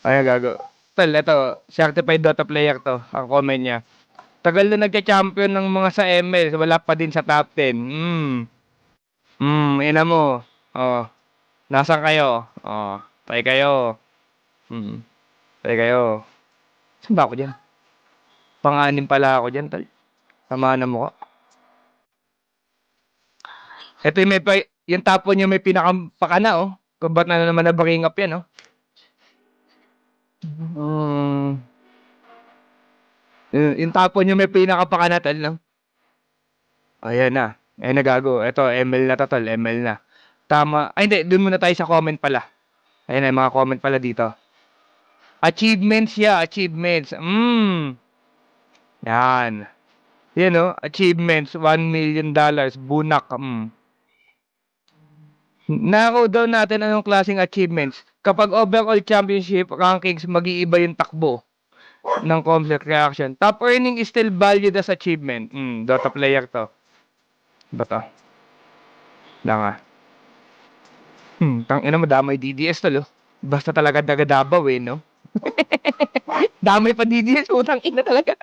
Ay, gago. Tol, eto, certified Dota player to. Ang comment niya. Tagal na nagka-champion ng mga sa ML, wala pa din sa top 10. Ina mo. Oh, nasaan kayo? Oh, tay kayo. Hmm, tay kayo. Saan ba ako dyan? Pang-anim pala ako dyan, tol. Sama na mo ko. Ito yung yung tapo niya may pinakapakana, oh. Kung ba't na naman na-bring up yan, oh. Hmm. Yung tapo niya may pinakapakana, tol, no? Ayan na. Ayan na, gago. Ito, ML na to, tol. ML na. Tama. Ay, hindi. Doon muna tayo sa comment pala. Ayan na, mga comment pala dito. Achievements, yeah. Achievements. Yan. Yan, no? Achievements. $1 million. Bunak. Narrow down natin anong klaseng achievements. Kapag overall championship rankings, mag-iiba yung takbo ng conflict reaction. Top earning is still valued as achievement. Dota player to. Dota. Nga. Tangina mo, damay DDS tol, oh. Basta talaga Dabaw eh, no? Damay pa DDS, utang ina talaga.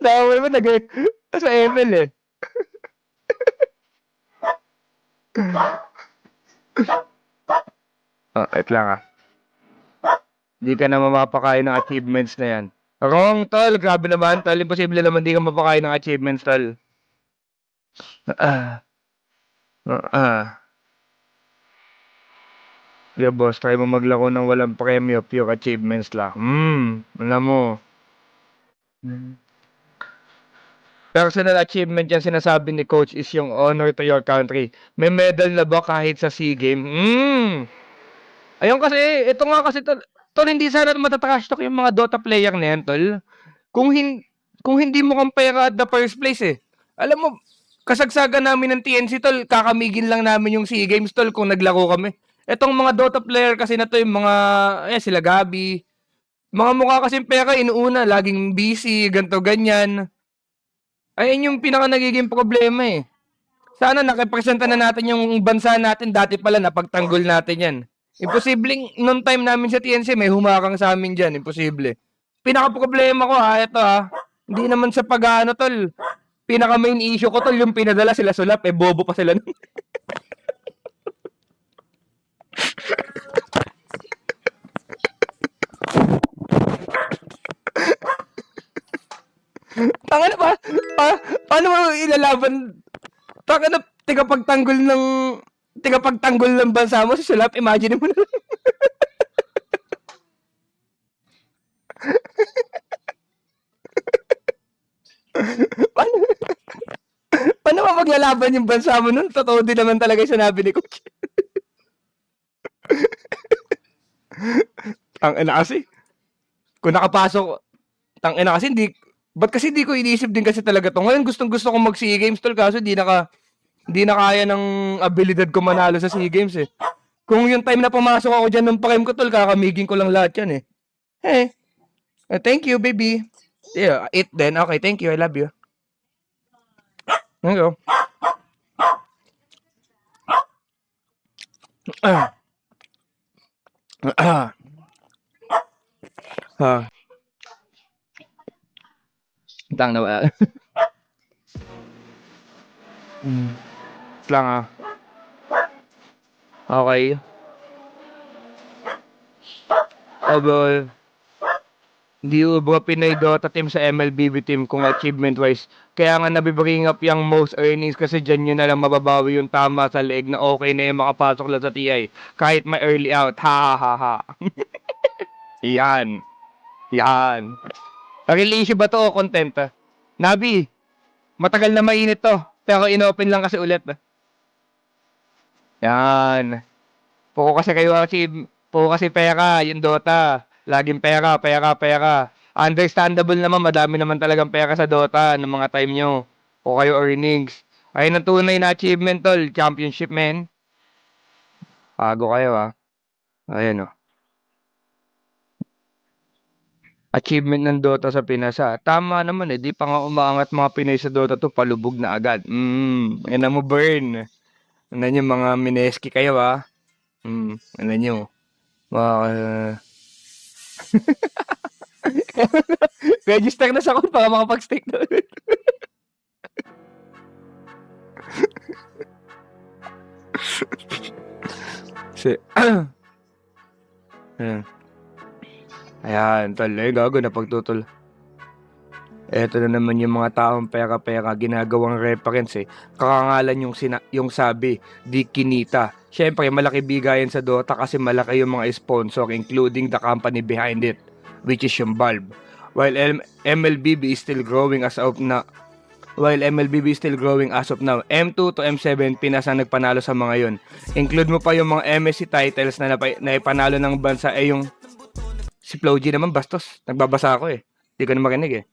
Damay pa sa ML eh. Wait lang ah. Hindi ka na mapapakain ng achievements na yan. Wrong, tol. Grabe naman, tol. Imposible naman di ka mapakain ng achievements, tol. Yeah, boss. Try mo maglaro ng walang premyo. Pure achievements lang. Alam mo. Personal achievement yan sinasabi ni coach is yung honor to your country. May medal na ba kahit sa SEA Game? Ayun kasi, ito nga kasi, tol, hindi sana matatrash talk yung mga Dota player na yan, tol. Kung, kung hindi mo kang pera at the first place eh. Alam mo, kasagsagan namin ng TNC, tol, kakamigin lang namin yung SEA Games, tol, kung naglaro kami. Etong mga Dota player kasi na to, yung mga, sila Gabi. Mga mukha kasing pera, inuuna, laging busy, ganto ganyan. Ayun yung pinaka nagiging problema eh. Sana nakipresenta na natin yung bansa natin, dati pala napagtanggol natin yan. Imposibleng, noong time namin sa TNC, may humakang sa amin dyan, imposible. Pinaka-problema ko ito hindi naman sa pag-ano tol. Pinaka main issue ko tol, yung pinadala sila sulap, bobo pa sila nun. Tanga na paano mo ilalaban? Tanga na, tigapagtanggol ng bansa mo sa sulap, imagine mo na lang. Paano ba maglalaban yung bansa mo nun? Totoo din naman talaga yung sinabi ni coach. Ang ina kasi. Kung nakapasok, tang ina kasi ba't kasi hindi ko iniisip din kasi talaga to. Ngayon gustong gusto kong mag SEA Games tol, kaso di na kaya ng abilidad ko manalo sa SEA Games eh. Kung yung time na pumasok ako dyan ng pakem ko tol, kakamigin ko lang lahat yan eh. Thank you baby. Yeah, eat then. Okay, thank you. I love you. There you go. Tang na ba? Lang Okay. Abo, hindi ubra Pinoy Dota team sa MLBB team kung achievement-wise. Kaya nga nabibring up yung most earnings kasi dyan yun na lang mababawi yung tama sa leeg na okay na yung makapasok lang sa TI. Kahit may early out. Ha ha ha. Yan. Real issue ba to o content? Nabi, matagal na mainit to. Pero inopen lang kasi ulit. Yan. Puro kasi pera, yung Dota. Laging pera. Understandable naman, madami naman talagang pera sa Dota ng mga time nyo. O kayo earnings. Ayun ang tunay na achievement tol, championship men. Pago kayo Ayan Achievement ng Dota sa Pinas, tama naman, eh, 'di pa nga umaangat mga Pinoy sa Dota 2 palubog na agad. Tingnan mo burn. Tingnan niyo mga Mineski kayo, tingnan niyo mga register na sa account para makapag-stake na ulit. Si ayan. Ayan, tol, gago napagtutol. Eto na naman yung mga taong pera-pera ginagawang reference, eh. Kakangalan yung sabi, di kinita. Siyempre malaki bigayan sa Dota kasi malaki yung mga sponsor including the company behind it, which is yung Valve. While MLBB is still growing as of now, M2 to M7 Pinas ang nagpanalo sa mga yon. Include mo pa yung mga MSC titles na naipanalo ng bansa, yung si Flowgy naman bastos. Nagbabasa ako, eh. Di ko na marinig, eh.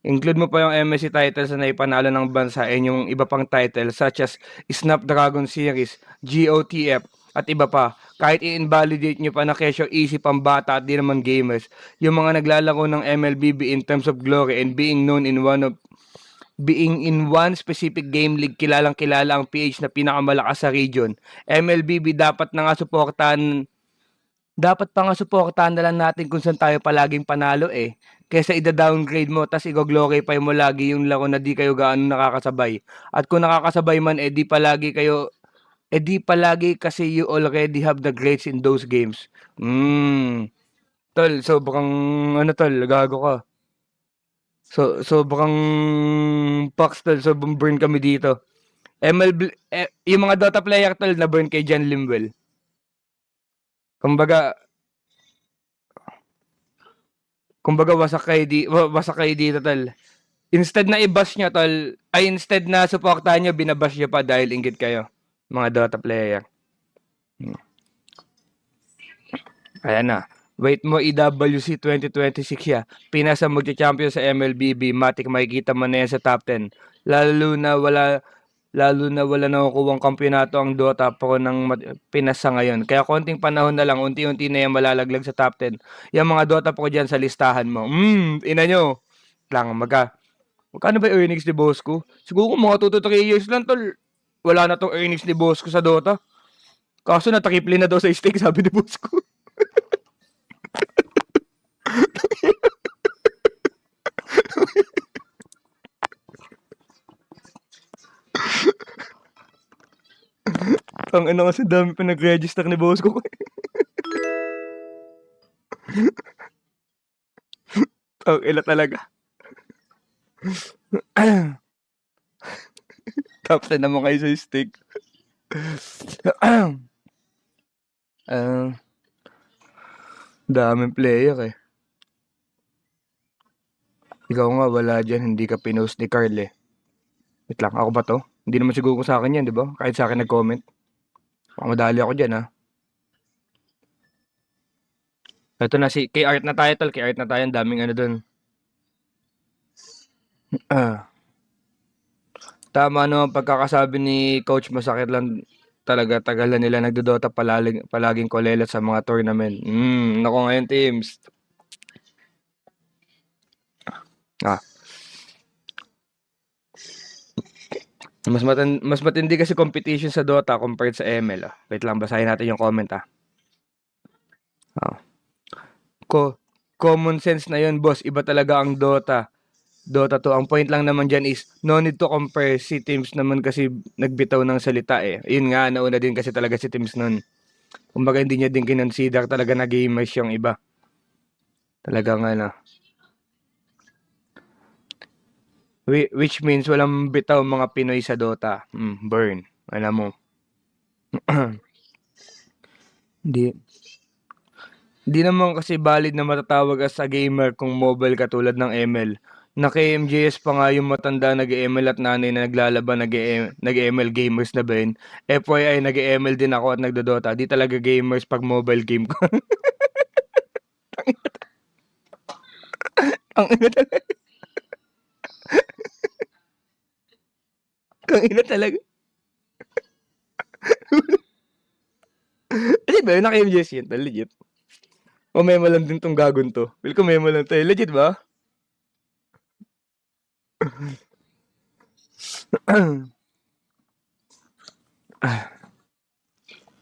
Include mo pa yung MSC titles na naipanalo ng bansa and yung iba pang titles such as Snapdragon Series, GOTF, at iba pa. Kahit i-invalidate nyo pa na kesyo easy pambata at di naman gamers, yung mga naglalaro ng MLBB in terms of glory and being in one specific game league, kilalang kilala ang PH na pinakamalakas sa region. MLBB dapat pa nga suportahan na lang natin kung saan tayo palaging panalo, eh. Kaysa ida-downgrade mo tas i-glorify mo lagi yung laro na di kayo gaano nakakasabay. At kung nakakasabay man, di palagi kasi you already have the grades in those games. Tol, sobrang tol, gago ka. Sobrang Pax, tol, sobrang burn kami dito. Yung mga Dota player, tol, na burn kay John Limwell. Kumbaga wasak kayo dito, tol. Instead na i-bash nyo, tol, instead na supportahan nyo, binabash nyo pa dahil inggit kayo, mga Dota player. Ayan na. Wait mo, EWC 2026 Pinas ang magcha-champion sa MLBB. Matik makikita mo na yan sa top 10. Lalo na wala nakukuhang kampyonato ang Dota Pro ng Pinas sa ngayon. Kaya konting panahon na lang, unti-unti na yan malalaglag sa top 10. Yung mga Dota Pro dyan sa listahan mo. Ina nyo. Magkano ba earnings ni boss ko? Siguro mga 2 to 3 years lang, tol. Wala na tong earnings ni boss ko sa Dota. Kaso na-triple na daw sa stake, sabi ni boss ko. Ang ina kasi dami pa nag-register ni boss ko. Ang ina talaga. Tapos na naman kayo sa stake. Daming player, eh. Ikaw nga wala dyan, hindi ka pinost ni Carl, eh. Wait lang, ako ba to? Hindi naman siguro sa akin yan, di ba? Kahit sa akin nag-comment. Baka madali ako dyan, ha. Ito na kay Art na tayo, tol. Kay Art na tayo, ang daming dun. Tama naman pagkakasabi ni Coach, masakit lang talaga, tagal na nila nagdodota palaging kolelat sa mga tournament. Nako ngayon, teams. Mas matindi kasi competition sa Dota compared sa ML. Wait lang, basahin natin yung comment, Common sense na yun, boss. Iba talaga ang Dota 2. Ang point lang naman dyan is no need to compare. Si Teams naman kasi nagbitaw ng salita, eh. Yun nga, nauna din kasi talaga si Teams nun. Kumbaga hindi niya din kinonsider talaga na gamers yung iba. Talagang which means walang bitaw mga Pinoy sa Dota. Burn. Alam mo. Di naman kasi valid na matatawag as a gamer kung mobile katulad ng ML. Naka-MJS pa nga yung matanda nag-ML at nanay na naglalaban nag-ML gamers na ba yun? FYI, nag-ML din ako at nagdodota. Di talaga gamers pag mobile game ko. Ang ina talaga. Ang ina talaga. Hindi ba yun? Naka-MJS yun? Legit. O memo lang din 'tong gagon 'to. Feel ko memo lang 'to, eh. Legit ba?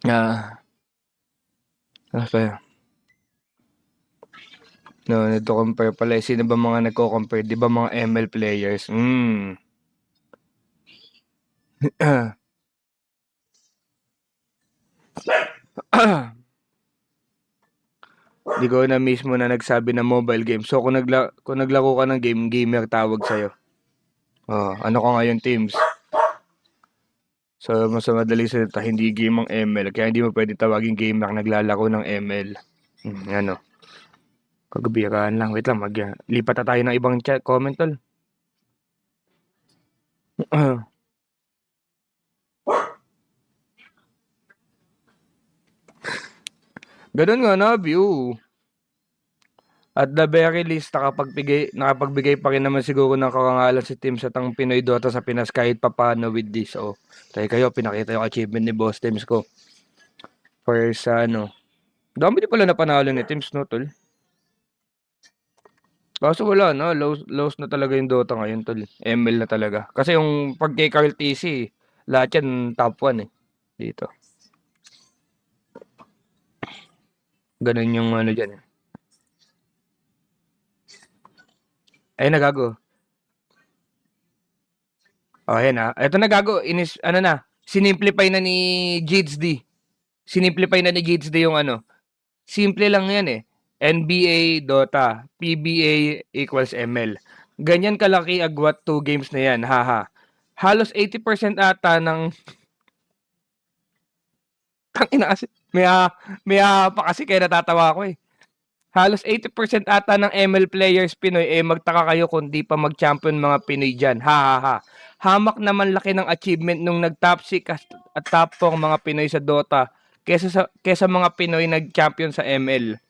Ah, ano pa yun? No need to compare pala, eh. Sino ba mga nagko-compare? 'Di ba mga ML players? 'Di ko na mismo na nagsabi na mobile game. So kung naglaro ka ng game, gamer tawag sa'yo. Oh, ano ka ngayon, Teams? So mas madali salita, hindi game ang ML. Kaya hindi mo pwedeng tawaging gamer naglalaro ng ML. Ano? Kagabiraan lang. Wait lang, lipat na tayo ng ibang chat comment, tol. Ganun nga na, view. At the very least, nakapagbigay pa rin naman siguro ng karangalan si Team sa tang Pinoy Dota sa Pinas kahit papano with this. So, tayo kayo, pinakita yung achievement ni Boss Teams ko. First, dami din pala na panalo ni Teams, no, tol? Kaso wala na, lows na talaga yung Dota ngayon, tol. ML na talaga. Kasi yung pag kay Carl TC, lahat yan top 1 eh. Dito. Ganun yung ano dyan eh. Ay, nagago. Oh, yan ah. Ito nagago. Sinimplify na ni Jids D. Sinimplify na ni Jids D yung ano. Simple lang yan eh. NBA, Dota, PBA equals ML. Ganyan kalaki agwat 2 games na yan, haha. Halos 80% ata ng tangina kasi may pa kasi kaya natatawa ako eh. Halos 80% ata ng ML players Pinoy magtaka kayo kung di pa mag-champion mga Pinoy diyan. Ha. Hamak naman laki ng achievement nung nag-top 6 at top 4 mga Pinoy sa Dota kesa mga Pinoy nag-champion sa ML.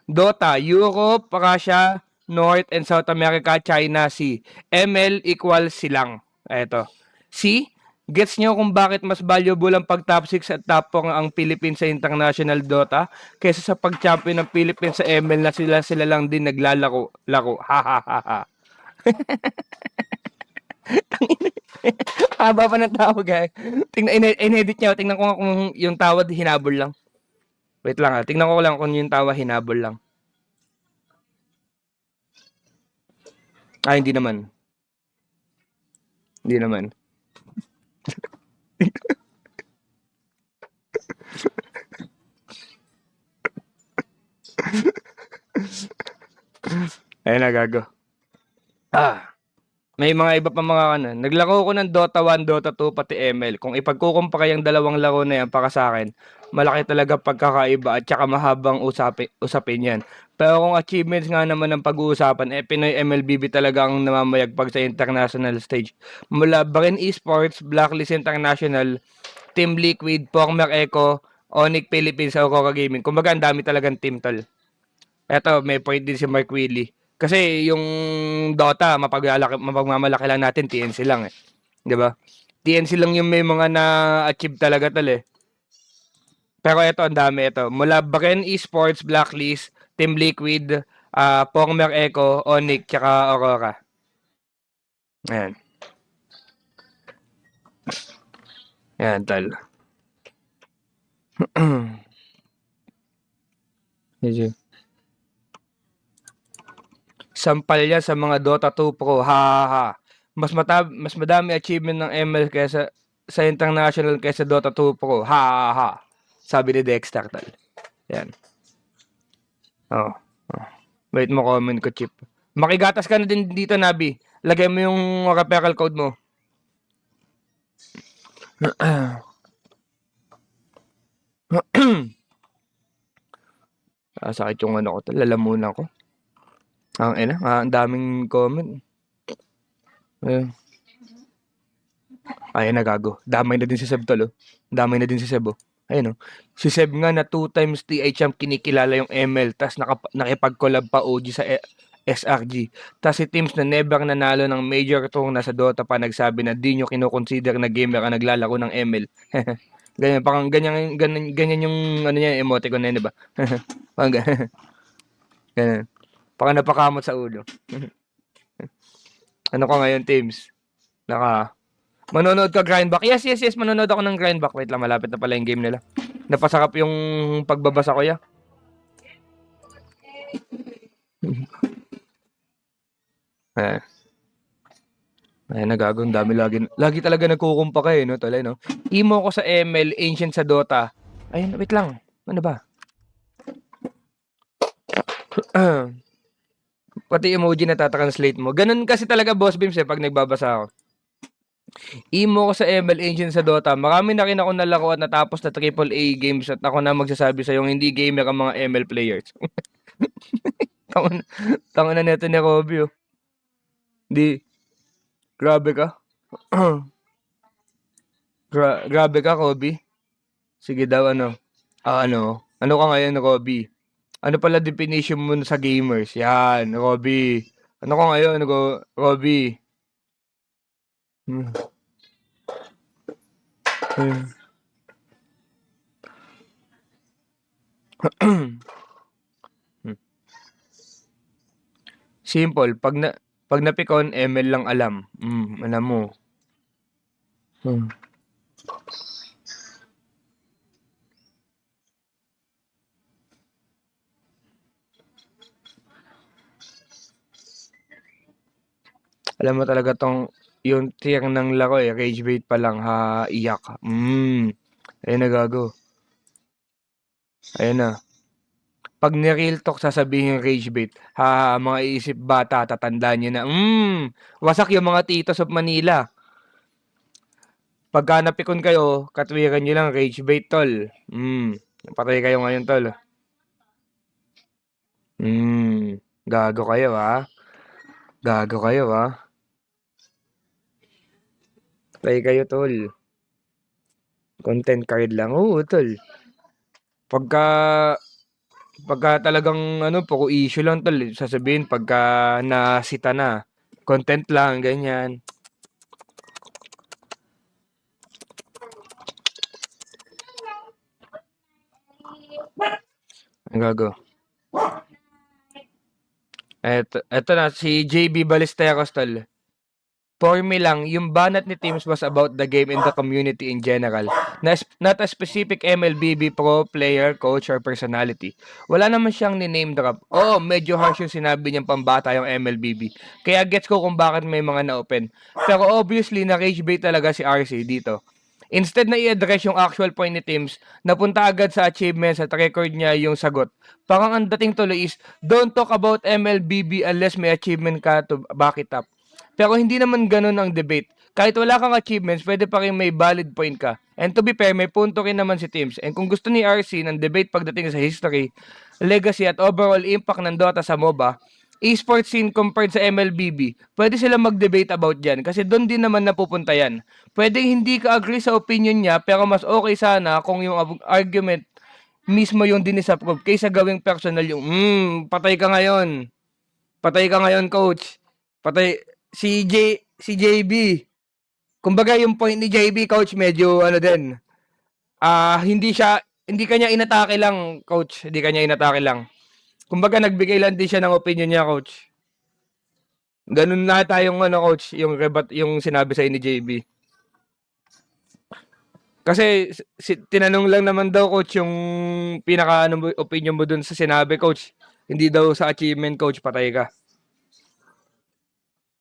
Dota, Europe, Russia, North and South America, China, Sea. ML equals silang. Eto. See? Gets nyo kung bakit mas valuable ang pag top 6 at top 4 ang Philippines sa international Dota kaysa sa pag-champion ng Philippines sa ML na sila lang din naglalaro. Ha. Haba pa ng tawag eh. Tingnan, in-edit nyo. Tingnan ko kung yung tawad hinabol lang. Wait lang ha. Tingnan ko lang kung yung tawa hinabol lang. Hindi naman. Hindi naman. Ayun na, gago. May mga iba pa mga naglaro ko ng Dota 1, Dota 2, pati ML. Kung ipagkukumpara yung dalawang laro na yan para sa akin, malaki talaga pagkakaiba at saka mahabang usapin yan. Pero kung achievements nga naman ang pag-uusapan, Pinoy MLBB talaga ang namamayagpag sa international stage. Mula Barin Esports, Blacklist International, Team Liquid, Former Echo, Onyx Philippines, Aurora Gaming. Kumbaga ang dami talagang team, tol. Eto, may point din si Mark Willie. Kasi yung Dota, mapagmamalaki lang natin, TNC lang eh. 'Di ba? TNC lang yung may mga na-achieve talaga eh. Pero ito, ang dami ito. Mula Bren Esports, Blacklist, Team Liquid, Former Echo, Onyx, tsaka Aurora. Ayan. Ayan, tal. Sampal yan sa mga Dota 2 Pro. Ha. Mas madami achievement ng ML kaysa sa international kaysa Dota 2 Pro. Ha. Sabi ni Dexter tal. Yan. Oh. Wait mo comment ko, Chip. Makigatas ka na din dito, Nabi. Lagay mo yung referral code mo. Sakit yung ano ko. Lalamunan ko. Ang daming comment. Ayun na, gago. Damay na din si Seb tol. Damay na din si Seb. Ayun, si Seb nga na 2 times TI champ kinikilala yung ML, tas nakipag-collab pa OG sa SRG. Tas si Teams na never nanalo ng major tour na sa Dota pa nagsabi na di nyo kinoconsider na gamer ang naglalaro ng ML. Ganyan, parang ganyan yung ano niya, emoticon na yun, diba? Ganun. Baka napakamot sa ulo. Ano ka ngayon, Teams? Manonood ka Grindback? Yes, manonood ako ng Grindback. Wait lang, malapit na pala yung game nila. Napasarap yung pagbabasa ko, ya. Ay, nagagawin dami lagi talaga nagkukumpa kayo, no, tol, no? Emo ko sa ML, Ancient sa Dota. Ayun, wait lang. Ano ba? Pati emoji na tatranslate mo. Ganun kasi talaga, Boss Bims, pag nagbabasa ako. Emo ko sa ML, Ancient sa Dota. Marami na rin ako nalaro at natapos na AAA games at ako na magsasabi sa yung hindi gamer ang mga ML players. Tangan na neto ni Robby, oh. Di, grabe ka. Grabe ka, Robby. Sige daw, ano. Ano ka ngayon, Robby? Ano pala definition mo sa gamers? Yan, Robby. Ano ka ngayon, Robby? Hmm. Simple, pag napikon, ML lang alam. Alam mo. Alam mo talaga yung tier ng laro, rage bait pa lang, iyak. Ayun na, gago. Ayun na. Pag ni-real talk sasabihin rage bait, mga iisip bata, tatandaan nyo na, wasak yung mga titos of Manila. Pagka napikon kayo, katwiran nyo lang, rage bait, tol. Patay kayo ngayon, tol. Gago kayo, ha? Gago kayo, ha? Patay kayo, tol. Content card lang. Oo, tol. Pagka talagang puro issue lang, tol, sasabihin pagka nasita na, content lang, ganyan. Ang gago. Eto na, si JB Ballesteros, tol. For me lang, yung banat ni Teams was about the game and the community in general. Not a specific MLBB pro, player, coach, or personality. Wala naman siyang ni-name drop. Oo, medyo harsh yung sinabi niyang pambata yung MLBB. Kaya gets ko kung bakit may mga na-open. Pero obviously, na-rage bait talaga si RC dito. Instead na i-address yung actual point ni Teams, napunta agad sa achievements at record niya yung sagot. Parang ang dating tuloy is, don't talk about MLBB unless may achievement ka to back it up. Pero hindi naman ganun ang debate. Kahit wala kang achievements, pwede pa rin may valid point ka. And to be fair, may punto rin naman si Teams. And kung gusto ni RC ng debate pagdating sa history, legacy at overall impact ng Dota sa MOBA, esports scene compared sa MLBB, pwede sila mag-debate about dyan kasi doon din naman napupunta yan. Pwede hindi ka agree sa opinion niya pero mas okay sana kung yung argument mismo yung dinisapprove kaysa gawing personal yung patay ka ngayon. Patay ka ngayon, coach. Patay si JB. Kumbaga yung point ni JB, coach, medyo din. Hindi kanya inatake lang, coach. Hindi kanya inatake lang. Kumbaga nagbigay lang din siya ng opinion niya, coach. Ganun na tayong coach, yung sinabi sa ni JB. Kasi tinanong lang naman daw, coach, yung pinaka opinion mo dun sa sinabi, coach. Hindi daw sa achievement, coach, patay ka.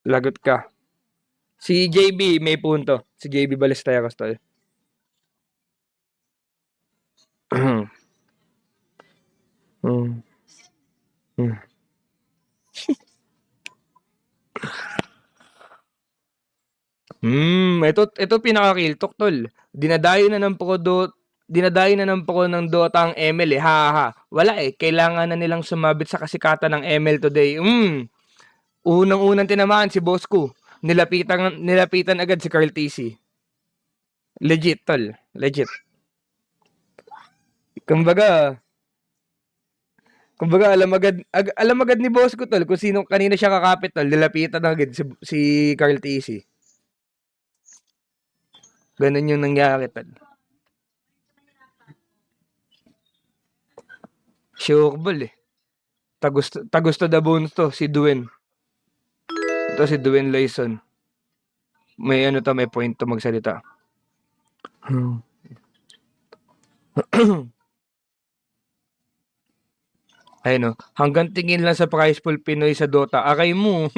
Lagot ka. Si JB may punto. Si JB Ballesteros, tol. Ito pinaka-real talk, tol. Dinadayo na ng pro ng Dota ang ML eh. Wala eh. Kailangan na nilang sumabit sa kasikatan ng ML today. Unang-unang tinamaan si boss ko. Nilapitan agad si Carl TC. Legit, tol. Legit. Kumbaga alam agad ni boss ko, tol, kung sino kanina siya kakapit, tol. Nilapitan agad si Carl TC. Ganun yung nangyari, tol. Sure ball eh. Tagusto the Bones to, si Duen. Ito si Duen Layson. May ano to, may point to magsalita. Ayun, hanggang tingin lang sa prize pool Pinoy sa Dota, aray mo.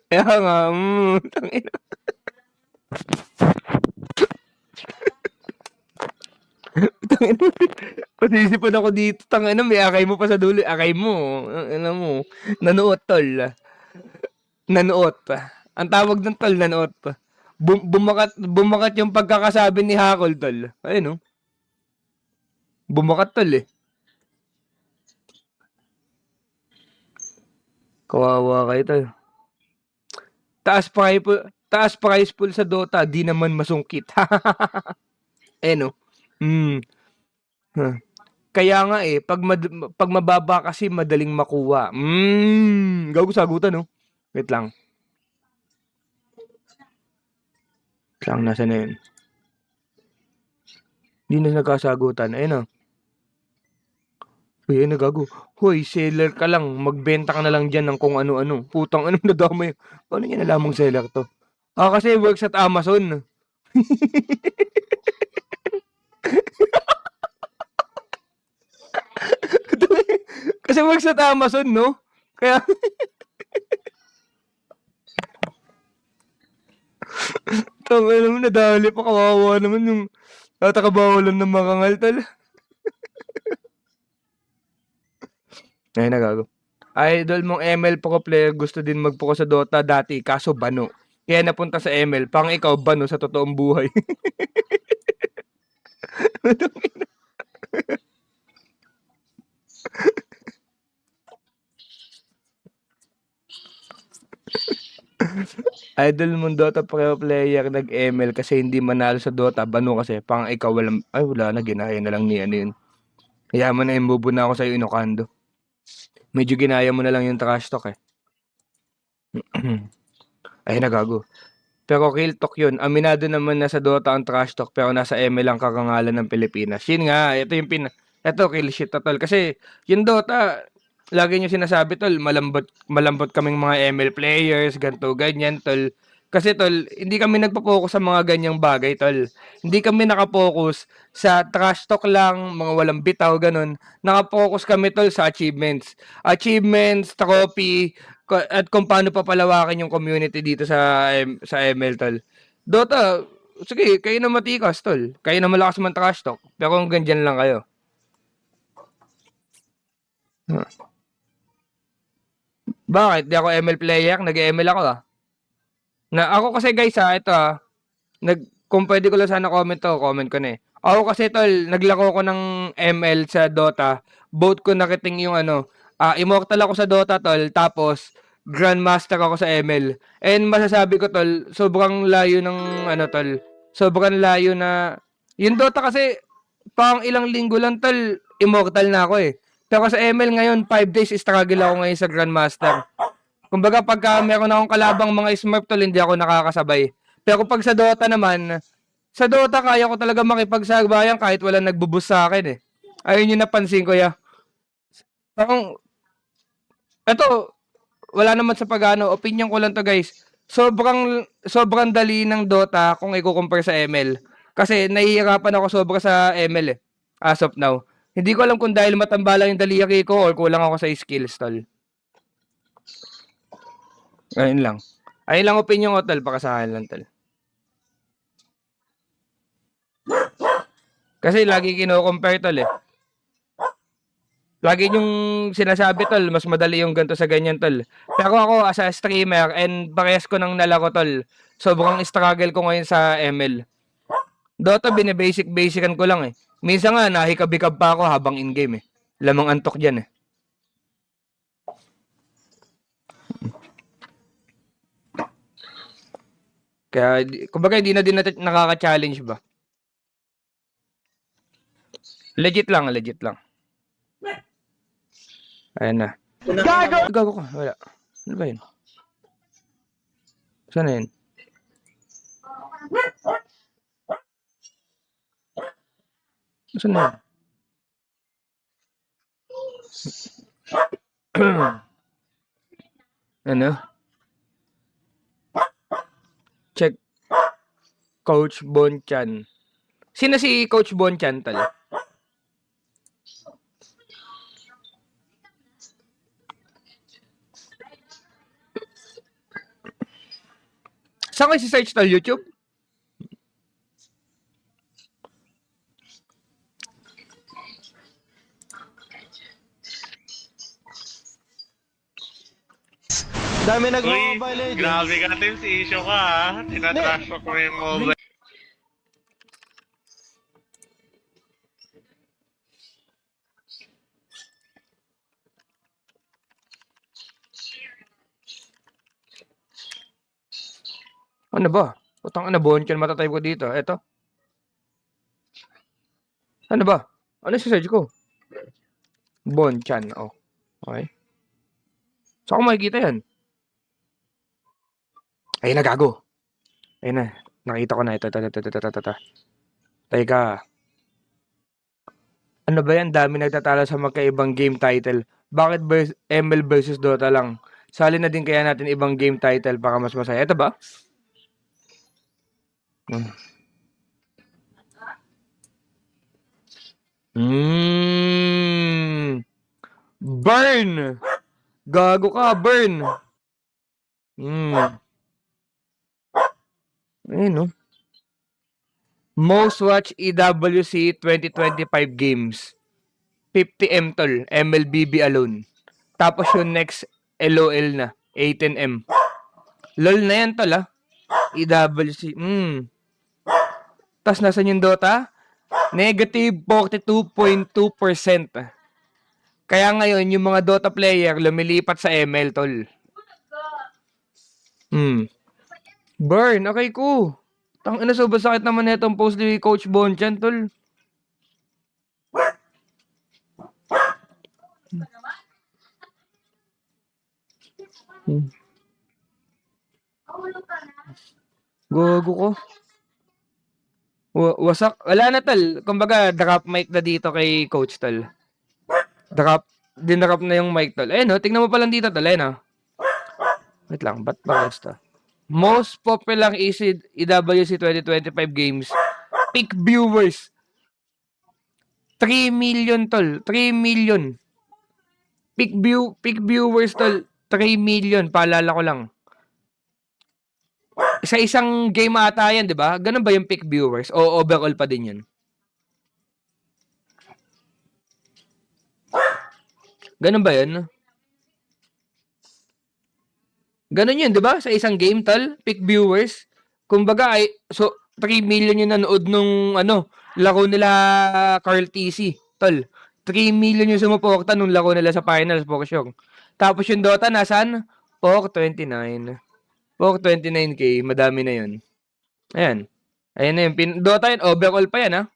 Kaya nga, tangina. Pasisipan ako dito, tangina, may akay mo pa sa dulo, akay mo. Ano mo, nanuot tol. Nanuot. Ang tawag ng tol, nanuot. Bumakat yung pagkakasabi ni Hakol tol. Ayun, bumakat tol eh. Kawawa kayo tol. Taas price pool sa Dota, di naman masungkit. Ayun, Kaya nga eh, pag mababa kasi madaling makuha. Gago sagutan, no? Wait lang. Nasa na yun? Hindi na nagkasagutan. Ayun, Uy, ano gago? Hoy, seller ka lang. Magbenta ka na lang dyan ng kung ano-ano. Putang ano nadamay. Paano niya nalamang seller to? Kasi works at Amazon. Kasi works at Amazon, no? Kaya... Alam mo, nadali pa, kawawa naman yung tatakabawalan ng mga ngaltal. Ay, nagago. Idol mong ML Pro player gusto din magpuko sa Dota dati, kaso bano. Kaya napunta sa ML, pang ikaw bano sa totoong buhay. Idol mong Dota Pro player nag-ML kasi hindi manalo sa Dota, bano kasi, pang ikaw walang, ay wala na, ginaya na lang ni ano yun. Yaman na yung bubo na ako sa'yo, Inokando. Medyo ginaya mo na lang yung trash talk eh. Ay, nagago. Pero real talk yun. Aminado naman na sa Dota ang trash talk pero nasa ML ang kakangalan ng Pilipinas. Yun nga, ito real shit tol. Kasi yung Dota, lagi nyo sinasabi tol, malambot kaming mga ML players, ganto ganyan tol. Kasi tol, hindi kami nagpo-focus sa mga ganyang bagay tol. Hindi kami nakapokus sa trash talk lang, mga walang bitaw, ganun. Nakapokus kami tol sa achievements. Achievements, trophy, at kung paano papalawakin yung community dito sa ML tol. Dota, sige, kayo na matikas tol. Kayo na malakas man trash talk. Pero kung ganyan lang kayo. Bakit? Di ako ML player, nag-ML ako ako kasi guys ito kung pwede ko lang sana comment ko na eh. Ako kasi tol, naglako ko ng ML sa Dota. Both ko nakiting yung immortal ako sa Dota tol, tapos Grandmaster ako sa ML. And masasabi ko tol, sobrang layo ng tol. Sobrang layo na yung Dota kasi pang ilang linggo lang tol, immortal na ako eh. Pero sa ML ngayon, 5 days struggle ako ngayon sa Grandmaster. Kumbaga pagka meron akong kalabang mga Smurf tol, hindi ako nakakasabay. Pero pag sa Dota naman, sa Dota kaya ko talaga makipagsagbayan kahit wala nagbubus sa akin eh. Ayun yung napansin ko ya. Parang, eto, wala naman sa opinion ko lang to guys. Sobrang dali ng Dota kung i-compare sa ML. Kasi nahihirapan ako sobra sa ML eh, as of now. Hindi ko alam kung dahil matambala yung daliri ko or kulang ako sa skills tol. Ayun lang. Ayun lang opinion ko tol, baka sa akin lang tol. Kasi lagi kino-compare tol eh. Lagi yung sinasabi tol, mas madali yung ganito sa ganyan tol. Pero ako as a streamer and parehas ko nang nalako tol, sobrang struggle ko ngayon sa ML. Dota binibasic-basican ko lang eh. Minsan nga nahikab-hikab pa ako habang in-game eh. Lamang antok dyan eh. Kaya, kumbaga hindi na din nakaka-challenge ba? Legit lang. Ayan na. Gago ka. Wala. Ano ba yun? Saan na yun? Saan na yun? Ano? Check Coach Bonchan. Sino si Coach Bonchan, tal? Saan kayo si search tal? YouTube? Dami Uy, nag-mobile legends. grabe ka Tim, si issue ka ha. Tinatrash talk mo yung mobile. Ano ba? Putang ina, Bonchan matatype ko dito. Eto. Ano ba? Ano si search ko? Bonchan, oh. Okay. Saan ko makikita yan? Ayun na, gago. Ayun na. Nakita ko na. Ito. Teka. Ano ba yan? Dami nagtatalo sa magkaibang game title. Bakit ML versus Dota lang? Sali na din kaya natin ibang game title para mas masaya. Ito ba? Burn! Gago ka, burn! Ayun, no? Most watched EWC 2025 games. 50M tol, MLBB alone. Tapos yung next LOL na, 18M. LOL na yan tol ah. EWC. Tapos nasan yung Dota? Negative 42.2%. Kaya ngayon, yung mga Dota player lumilipat sa ML tol. Burn, okay ko. Tangina, sobrang sakit naman na itong post ni Coach Bonchan tol. Gogo ko. Wasak. Wala na tal. Kumbaga, drop mic na dito kay Coach tal. Dinrop na yung mic tal. Eh no, tingnan mo pa lang dito tal. Eh no. Wait lang, ba't ba gusto? Most popular EWC 2025 games. Peak viewers. 3 million tol. 3 million. Peak viewers tol. 3 million. Paalala ko lang. Sa isang game ata yan, di ba? Ganun ba yung peak viewers? O overall pa din yun? Ganun ba yun? Ganun yun, di ba? Sa isang game, tal, peak viewers. Kumbaga, ay, so, 3 million yung nanood nung, laro nila Carl TC, tol. 3 million yung sumuporta nung laro nila sa finals, for sure. Tapos yung Dota, nasan? 429. 429k, madami na yun. Ayan. Ayan na yun. Dota yun, overall pa yan, ha?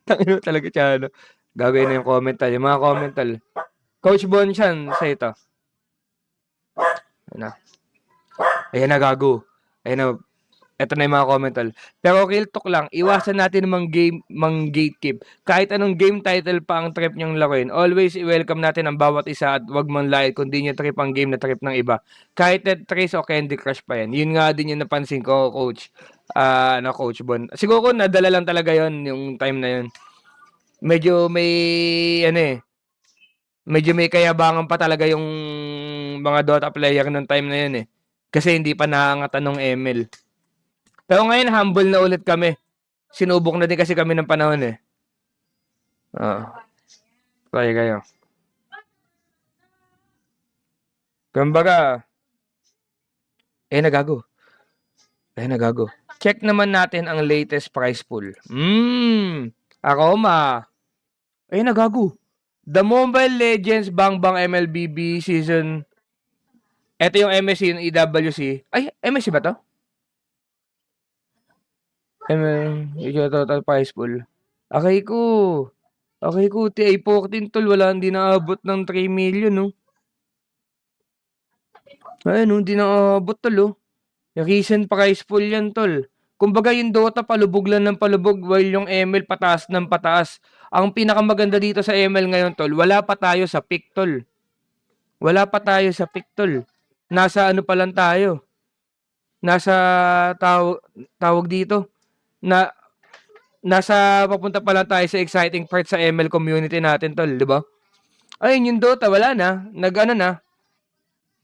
Tangino talaga siya, ano. Gagawin na yung commental. Yung mga commental. Coach Bonchan, sa ito. Ayan na, gago. Ayan na. Ito na yung mga commental. Pero real talk lang, iwasan natin mang gatekeep. Kahit anong game title pa ang trip niyong laruin, always i-welcome natin ang bawat isa at wag man lahit kung di niyo trip ang game na trip ng iba. Kahit Dead Trace o Candy Crush pa yan. Yun nga din yung napansin ko, Coach. Coach Bon. Siguro nadala lang talaga yon yung time na yun. Medyo may kayabangan pa talaga yung mga Dota player nung time na yun eh. Kasi hindi pa naangatan ng ML. Pero ngayon, humble na ulit kami. Sinubok na din kasi kami ng panahon eh. Try kayo. Kumbaga, nagago. Check naman natin ang latest price pool. Aroma. Nagago. The Mobile Legends Bang Bang MLBB Season. Ito yung MSC, yung EWC. Ay, MSC ba to? Total price pool. Okay ko. Okay, Kuti A14 tol, wala, hindi naabot ng 3 million, no? Ayun, no, hindi naabot tol, oh. Recent price pool yan, tol. Kumbaga yung Dota palubog lang ng palubog while yung ML pataas ng pataas. Ang pinakamaganda dito sa ML ngayon, tol, wala pa tayo sa peak, tol. Wala pa tayo sa peak, tol. Nasa ano pa lang tayo. Nasa tawag dito. Na nasa papunta pa lang tayo sa exciting part sa ML community natin, tol, di ba? Ayun, yung Dota, wala na. Nag-ano na.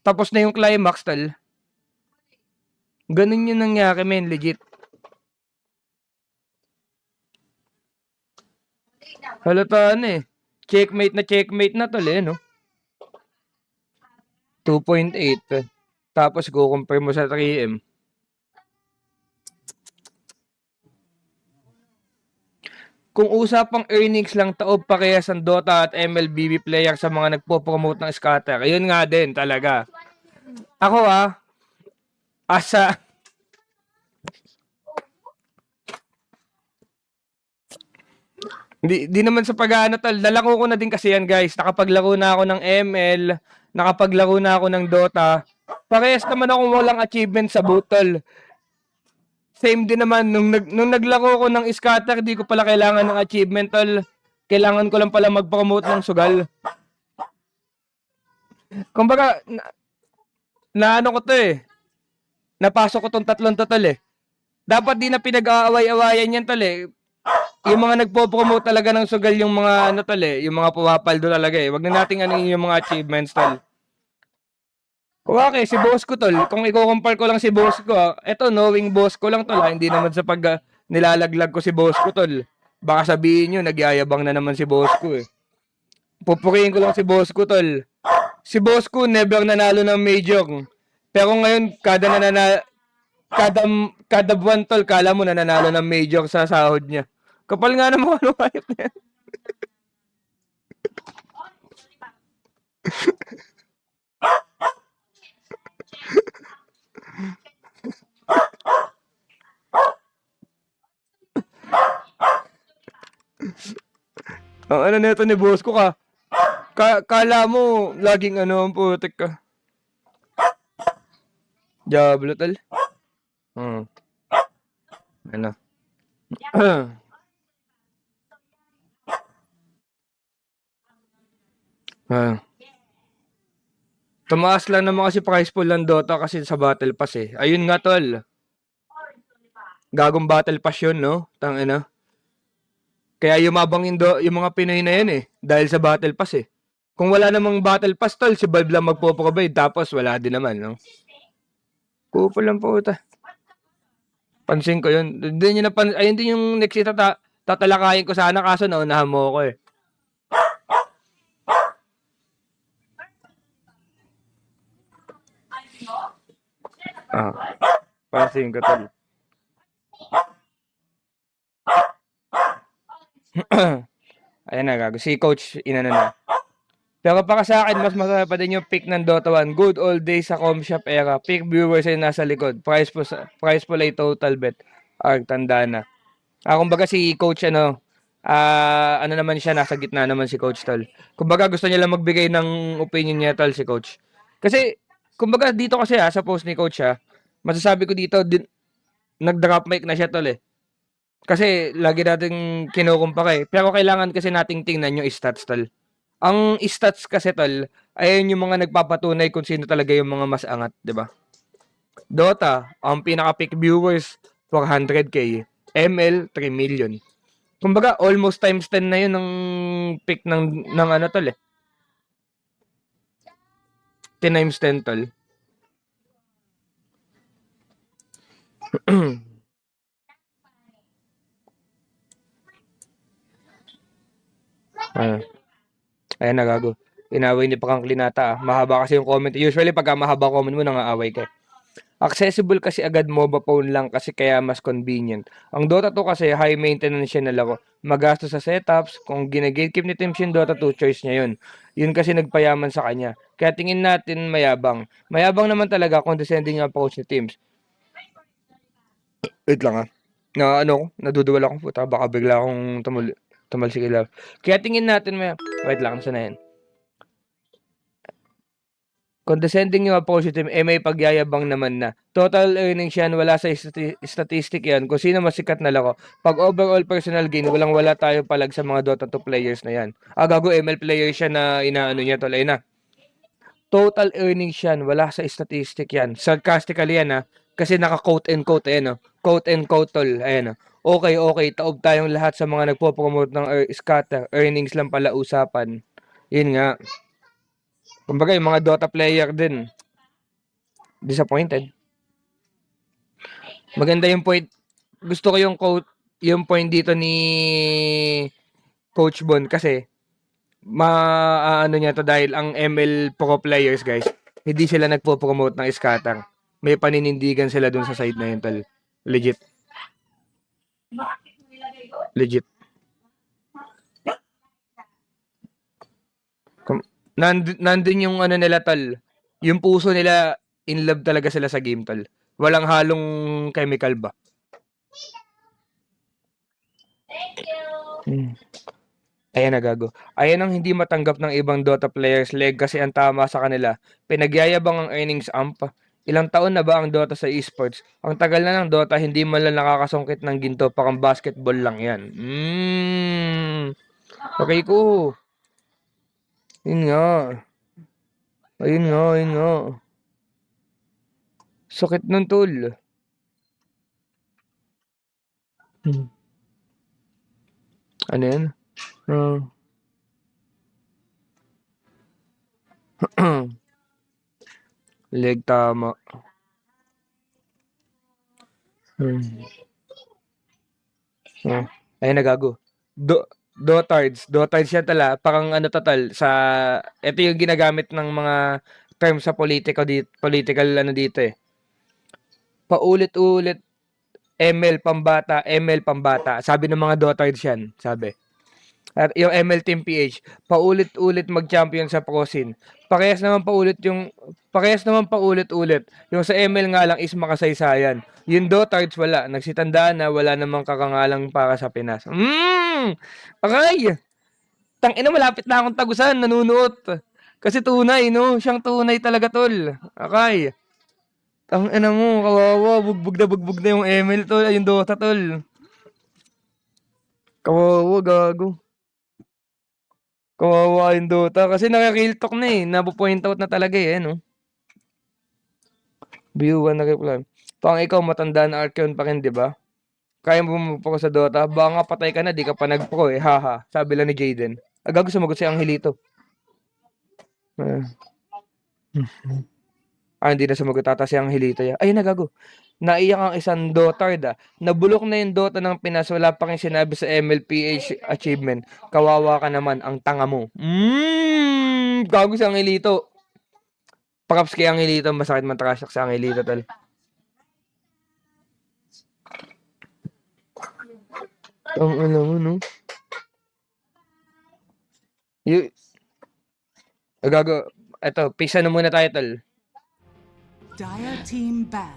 Tapos na yung climax, tol. Ganun yung nangyari, men, legit. Halata na eh. Checkmate na tol eh, no? 2.8. Tapos compare mo sa 3M. Kung usapang earnings lang, taob pa kaya sa Dota at MLBB player sa mga nagpo-promote ng scatter. Ayun nga din talaga. Ako asa di naman sa pag-aano tol, nalako ko na din kasi yan guys. Nakapaglaro na ako ng ML, nakapaglaro na ako ng Dota. Parehas naman ako walang achievement sa butol. Same din naman nung naglaro ko ng scatter, di ko pala kailangan ng achievement tol. Kailangan ko lang pala mag-promote ng sugal. Kumbaga na ano ko to eh. Napasok ko tong tatlong to tol eh. Dapat di na pinag-aaway-awayan yan tol eh. Yung mga nagpo-promote talaga ng sugal yung mga ano tol eh, yung mga pumapaldo talaga eh. Wag na nating ano yung mga achievements tol. Okay, si boss ko tol, kung i-compare ko lang si boss ko, eto knowing boss ko lang tol, hindi naman sa pag nilalaglag ko si boss ko tol. Baka sabihin nyo, nagyayabang na naman si boss ko eh. Pupurihin ko lang si boss ko tol. Si boss ko never nanalo ng major. Pero ngayon, kada buwan tol, kala mo nanalo ng major sa sahod niya. Kapal nga naman ano hayop niya. Ang ano nito ni boss ko kala mo laging ano ang putik ka. Diablo tol. Ano? Tumaas lang naman kasi price pool ng Dota kasi sa Battle Pass eh. Ayun nga tol. Gagong Battle Pass yun, no? Tangina. Kaya yumabang yung mga Pinoy na yan eh. Dahil sa Battle Pass eh. Kung wala namang Battle Pass tol, si Valve lang magpo-provide. Tapos wala din naman, no? Kupo lang po ito. Pansin ko yun. Ayun din yung next tatalakayin ko sana kaso naunahan mo ako eh. Pansin ko tol. Ayan na gago. Si coach inano na. Pero para sa akin, mas masaya pa din yung pick ng Dota 1. Good old days sa Comshop era. Pick viewers ay nasa likod. Price po ay total bet. Tanda na. Kumbaga si coach ano naman siya, nasa gitna naman si coach tol. Kumbaga gusto niya lang magbigay ng opinion niya tol si coach. Kasi kumbaga dito kasi sa post ni coach masasabi ko dito nag-drop mic na siya tol eh. Kasi lagi nating kinukumpara eh. Pero kailangan kasi nating tingnan yung stats tol. Ang stats kasi tol, ayun yung mga nagpapatunay kung sino talaga yung mga mas angat, 'di ba? Dota, ang pinaka-peak viewers 400k, ML 3 million. Kumbaga almost times 10 na yun ng peak ng ano tol eh. 10 times 10 tol. Ayan na gago. Inaway ni Pakang Klinata. Mahaba kasi yung comment. Usually pagka mahaba comment mo, nangaaway ka. Accessible kasi agad MOBA phone lang kasi kaya mas convenient. Ang Dota 2 kasi high maintenance siya na laro. Magastos sa setups. Kung ginagatekeep ni Teams yung Dota 2, choice niya yun. Yun kasi nagpayaman sa kanya. Kaya tingin natin mayabang. Mayabang naman talaga kung descending yung approach ni Teams. Wait lang Na naduduwal akong puta. Baka bigla akong Tumalsik ilaw. Kaya tingin natin wait lang, saan na yan? Condescending yung positive, may pagyayabang naman na. Total earnings yan, wala sa statistic yan. Kung sino masikat na laro. Pag overall personal gain, walang-wala tayo palag sa mga Dota 2 players na yan. Gago, ML player siya na inaano niya, tol. Ayun na. Total earnings yan, wala sa statistic yan. Sarcastically yan, ha. Kasi naka-quote and quote, ayan, no. Quote and quote, tol. Ayan, no. Okay, taob tayong lahat sa mga nagpo-promote ng scatter. Earnings lang pala usapan. Yun nga. Kumbaga, yung mga Dota player din, disappointed. Maganda yung point. Gusto ko yung quote, yung point dito ni Coach Bon kasi ano niya to dahil ang ML pro players, guys, hindi sila nagpo-promote ng scatter. May paninindigan sila dun sa side na yun, tal. Legit. Legit. Nandun yung ano nila, tal. Yung puso nila, in love talaga sila sa game, tal. Walang halong chemical ba? Ayan na, gago. Ayan ang hindi matanggap ng ibang Dota players, leg kasi ang tama sa kanila. Pinagyayabang ang earnings amp. Ilang taon na ba ang Dota sa esports? Ang tagal na ng Dota, hindi man lang nakakasungkit ng ginto, parang basketball lang yan. Okay ko. Yun nga. Ayun nga. Sakit nun, tol. Ano yan? Leg tama. Ayun na, gago. Dotards yan tala. Parang ano total sa ito yung ginagamit ng mga term sa political ano dito eh. Paulit-ulit ML pambata. Sabi ng mga Dotards yan, sabi. At yung ML Team PH, paulit-ulit mag-champion sa pro scene. Parehas naman paulit-ulit. Yung sa ML nga lang is makasaysayan. Yung Dotards wala. Nagsitandaan na wala namang kakangalang para sa Pinas. Okay. Tangina, malapit na akong tagusan. Nanunuot. Kasi tunay, no? Siyang tunay talaga, tol. Okay. Tangina mo, kawawa. Bugbog na yung ML, tol. Ay, yung Dota, tol. Kawawa, gago. Kawawa yung Dota. Kasi naka-real talk na eh. Napo-point out na talaga eh, no? View 1 na reply. Pang ikaw, matanda na Archeon pa rin, di ba? Kaya mo bumupro sa Dota? Baka nga patay ka na, di ka pa nag-pro eh. Haha. Sabi lang ni Jaden. Gago, sumagot si Angelito. Hindi na sumagot ata si Angelito. Ayun na, gago. Naiyak ang isang Dotard. Nabulok na yung Dota ng Pinas. Wala pa rin sinabi sa MLPH achievement. Kawawa ka naman. Ang tanga mo. Gago si Angelito. Props kay Angelito. Masakit man trash talk si Angelito, tal. Ang ano mo, no? Gago. Eto, pisa na muna tayo, tal. Dire team ban.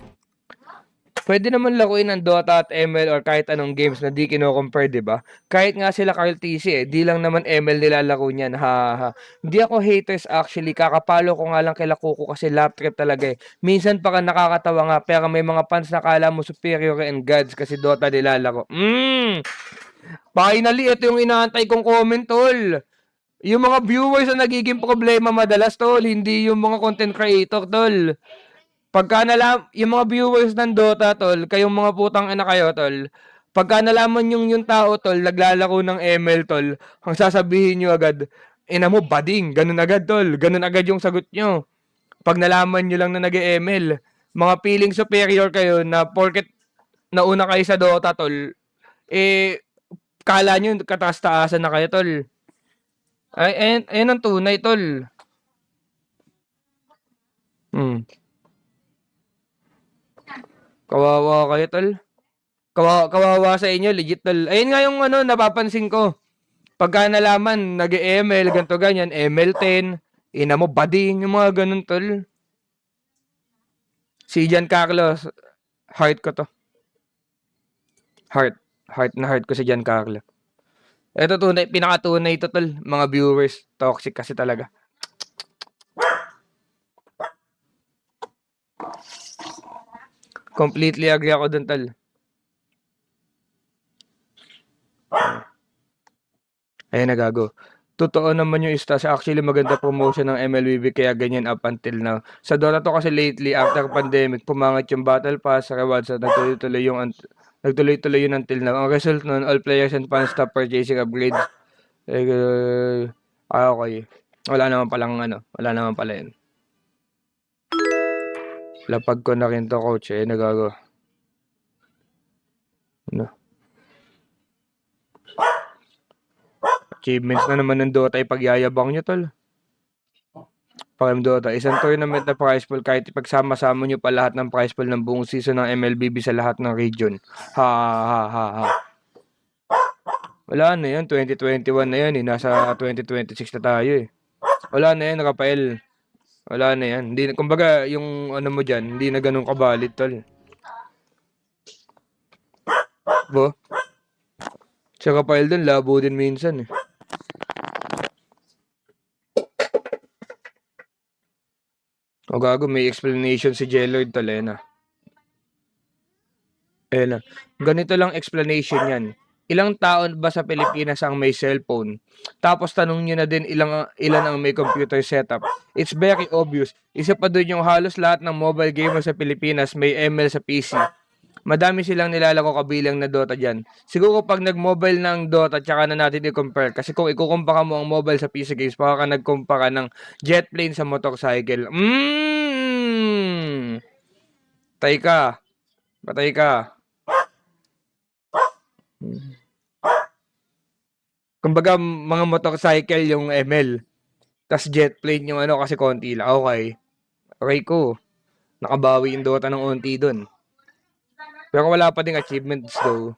Pwede naman laruin ng Dota at ML or kahit anong games na di kino-compare, di ba? Kahit nga sila Carl TC eh, di lang naman ML nilalaro niyan, ha. Hindi ako haters actually, kakapalo ko nga lang kila Kuko kasi lap trip talaga eh. Minsan pa ka nakakatawa nga, pero may mga fans na kala mo superior and gods kasi Dota nilalaro. Finally, ito yung inaantay kong comment, tol. Yung mga viewers na nagiging problema madalas, tol, hindi yung mga content creator, tol. Pagka yung mga viewers ng Dota, tol, kayong mga putang ina kayo, tol, pagka nalaman yung tao, tol, naglalaro ng ML, tol, ang sasabihin nyo agad, ina mo, bading, ganun agad, tol, ganun agad yung sagot nyo. Pag nalaman nyo lang na nag-ML, mga feeling superior kayo na porket nauna kayo sa Dota, tol, kala nyo kataas-taasan na kayo, tol. Ayun ang tunay, tol. Kawawa kayo, tol. Kawawa sa inyo, legit, tol. Ayun nga yung napapansin ko. Pagka nalaman, nag-ML, ganito ganyan, ML10, ina mo, bading, yung mga ganun, tol. Si Giancarlo, heart ko to. Heart na heart ko si Giancarlo. Ito tunay, pinakatunay ito tol, mga viewers. Toxic kasi talaga. Completely agree ako dun tol. Ayun na gago. Totoo naman yung stats. Actually, maganda promotion ng MLBB kaya ganyan up until now. Sa Dota to kasi lately, after pandemic, pumangat yung Battle Pass, rewards at nagtuloy-tuloy yun until now. Ang result nun, all players and fans stop purchasing upgrades. Okay. Wala naman pala yun. Lapag ko na rin to, coach. Nagago. Ano? Achievements na naman ng Dota ay pagyayabang nyo, tol. Pag Dota, isang tournament na prize pool kahit ipagsama-sama nyo pa lahat ng prize pool ng buong season ng MLBB sa lahat ng region. Ha. Wala na yan, 2021 na yan nasa 2026 na tayo Wala na yan, Rafael. Wala na yan. Hindi, kumbaga, yung ano mo dyan, hindi na ganun kabalit, tol. Bo? Si Rafael dun, labo din minsan O gago, may explanation si Jelord Talena. Ganito lang explanation yan. Ilang taon ba sa Pilipinas ang may cellphone? Tapos tanong nyo na din ilan ang may computer setup. It's very obvious. Isa pa dun yung halos lahat ng mobile gamers sa Pilipinas may ML sa PC. Madami silang nilalaro kabilang na Dota dyan. Siguro pag nag-mobile ng Dota, tsaka na natin i-compare. Kasi kung ikukumpara mo ang mobile sa PC games, baka ka nagkumpara ng jet plane sa motorcycle. Patay ka. Kumbaga, mga motorcycle yung ML. Tas jet plane yung kasi konti lang. Okay ko. Nakabawi yung Dota ng unti dun. Pero wala pa ding achievements though.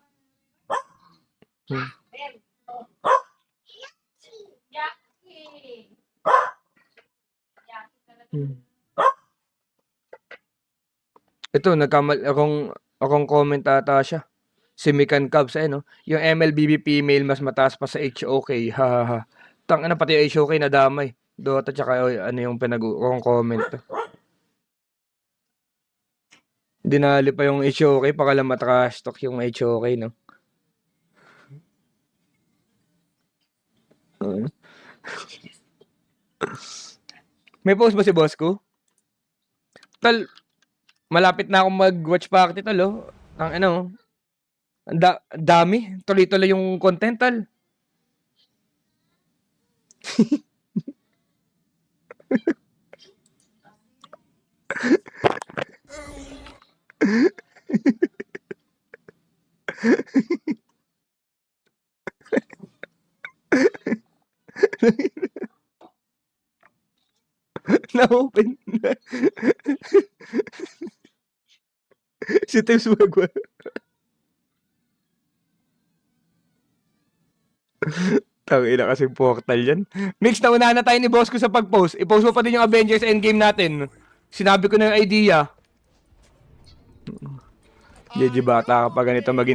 Ito, akong comment ata siya. Si Mikan Cubs, no? Yung MLBB female mas mataas pa sa HOK. Ha. Tangina pati yung HOK nadamay. Dota tsaka yung akong comment. Dinali pa yung HOK, pakala matrash talk yung HOK, no? May post ba si boss ko? Tal, malapit na akong mag-watch party, tal, Ang dami. Tuloy-tuloy yung content, tal. Na-open na. Si Tips Wagwa. Tangina kasi portal yan. Mix, nauna na tayo ni boss ko sa pag-post. I-post mo pa din yung Avengers Endgame natin. Sinabi ko na yung idea. Jeje bata kapag ganito maging